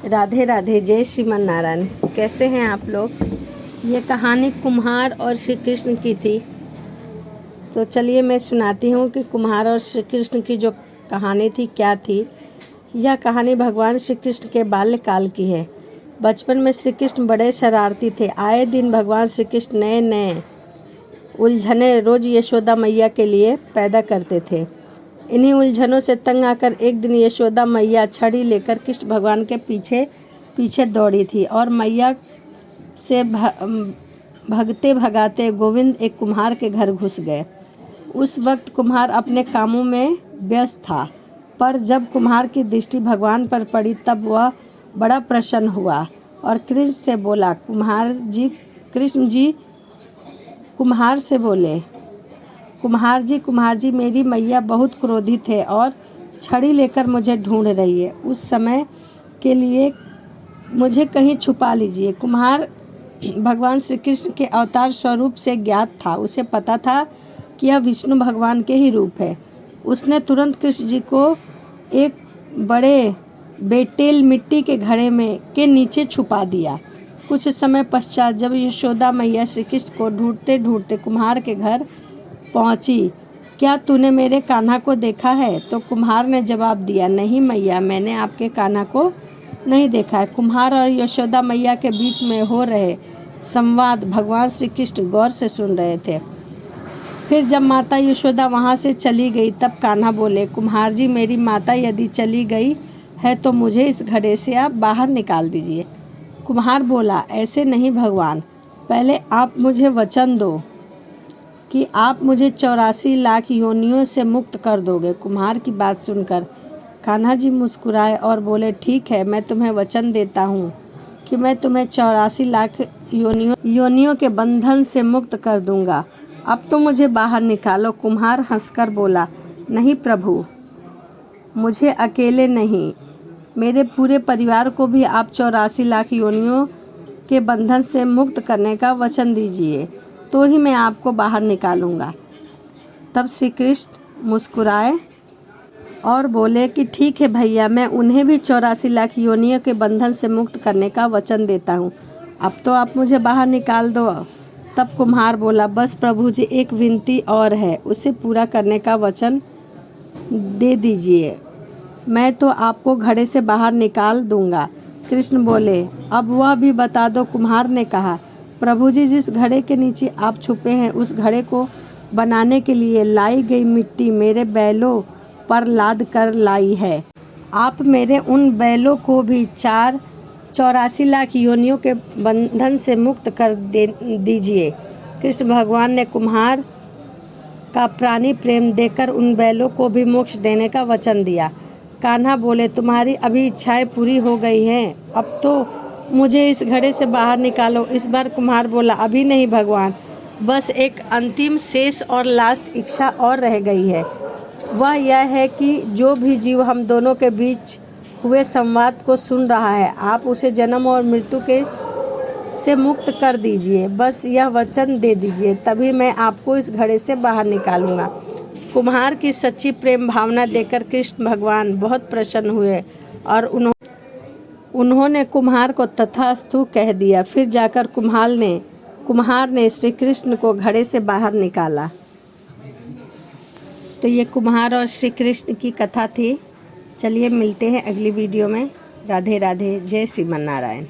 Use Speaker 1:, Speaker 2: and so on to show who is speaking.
Speaker 1: राधे राधे, जय श्रीमन नारायण। कैसे हैं आप लोग। ये कहानी कुम्हार और श्री कृष्ण की थी। तो चलिए मैं सुनाती हूँ कि कुम्हार और श्री कृष्ण की जो कहानी थी क्या थी। यह कहानी भगवान श्री कृष्ण के बाल्यकाल की है। बचपन में श्री कृष्ण बड़े शरारती थे। आए दिन भगवान श्री कृष्ण नए नए उलझने रोज यशोदा मैया के लिए पैदा करते थे। इन्हीं उलझनों से तंग आकर एक दिन यशोदा मैया छड़ी लेकर कृष्ण भगवान के पीछे पीछे दौड़ी थी और मैया से भगते भगाते गोविंद एक कुम्हार के घर घुस गए। उस वक्त कुम्हार अपने कामों में व्यस्त था, पर जब कुम्हार की दृष्टि भगवान पर पड़ी तब वह बड़ा प्रसन्न हुआ और कृष्ण से बोला, कृष्ण जी कुम्हार से बोले, कुम्हार जी मेरी मैया बहुत क्रोधित है और छड़ी लेकर मुझे ढूंढ रही है। उस समय के लिए मुझे कहीं छुपा लीजिए। कुम्हार भगवान श्री कृष्ण के अवतार स्वरूप से ज्ञात था। उसे पता था कि यह विष्णु भगवान के ही रूप है। उसने तुरंत कृष्ण जी को एक बड़े बेटेल मिट्टी के घड़े में के नीचे छुपा दिया। कुछ समय पश्चात जब यशोदा मैया श्री कृष्ण को ढूंढते ढूंढते कुम्हार के घर पहुंची, क्या तूने मेरे कान्हा को देखा है? तो कुम्हार ने जवाब दिया, नहीं मैया, मैंने आपके कान्हा को नहीं देखा है। कुम्हार और यशोदा मैया के बीच में हो रहे संवाद भगवान श्री कृष्ण गौर से सुन रहे थे। फिर जब माता यशोदा वहां से चली गई तब कान्हा बोले, कुम्हार जी मेरी माता यदि चली गई है तो मुझे इस घड़े से आप बाहर निकाल दीजिए। कुम्हार बोला, ऐसे नहीं भगवान, पहले आप मुझे वचन दो कि आप मुझे 84 लाख योनियों से मुक्त कर दोगे। कुम्हार की बात सुनकर कान्हा जी मुस्कुराए और बोले, ठीक है, मैं तुम्हें वचन देता हूँ कि मैं तुम्हें 84 लाख योनियों के बंधन से मुक्त कर दूंगा। अब तो मुझे बाहर निकालो। कुम्हार हंसकर बोला, नहीं प्रभु, मुझे अकेले नहीं, मेरे पूरे परिवार को भी आप 84 लाख योनियों के बंधन से मुक्त करने का वचन दीजिए, तो ही मैं आपको बाहर निकालूंगा। तब श्री कृष्ण मुस्कुराए और बोले कि ठीक है भैया, मैं उन्हें भी 84 लाख योनियों के बंधन से मुक्त करने का वचन देता हूँ। अब तो आप मुझे बाहर निकाल दो। तब कुम्हार बोला, बस प्रभु जी, एक विनती और है, उसे पूरा करने का वचन दे दीजिए, मैं तो आपको घड़े से बाहर निकाल दूंगा। कृष्ण बोले, अब वह भी बता दो। कुम्हार ने कहा, प्रभु जी, जिस घड़े के नीचे आप छुपे हैं उस घड़े को बनाने के लिए लाई गई मिट्टी मेरे बैलों पर लाद कर लाई है। आप मेरे उन बैलों को भी 84 लाख योनियों के बंधन से मुक्त कर दीजिए। कृष्ण भगवान ने कुम्हार का प्राणी प्रेम देकर उन बैलों को भी मोक्ष देने का वचन दिया। कान्हा बोले, तुम्हारी अभी इच्छाएं पूरी हो गई हैं, अब तो मुझे इस घड़े से बाहर निकालो। इस बार कुम्हार बोला, अभी नहीं भगवान, बस एक अंतिम शेष और लास्ट इच्छा और रह गई है। वह यह है कि जो भी जीव हम दोनों के बीच हुए संवाद को सुन रहा है, आप उसे जन्म और मृत्यु के से मुक्त कर दीजिए। बस यह वचन दे दीजिए, तभी मैं आपको इस घड़े से बाहर निकालूंगा। कुम्हार की सच्ची प्रेम भावना देखकर कृष्ण भगवान बहुत प्रसन्न हुए और उन्होंने कुम्हार को तथास्तु कह दिया। फिर जाकर कुम्हार ने श्री कृष्ण को घड़े से बाहर निकाला। तो ये कुम्हार और श्री कृष्ण की कथा थी। चलिए मिलते हैं अगली वीडियो में। राधे राधे, जय श्रीमन नारायण।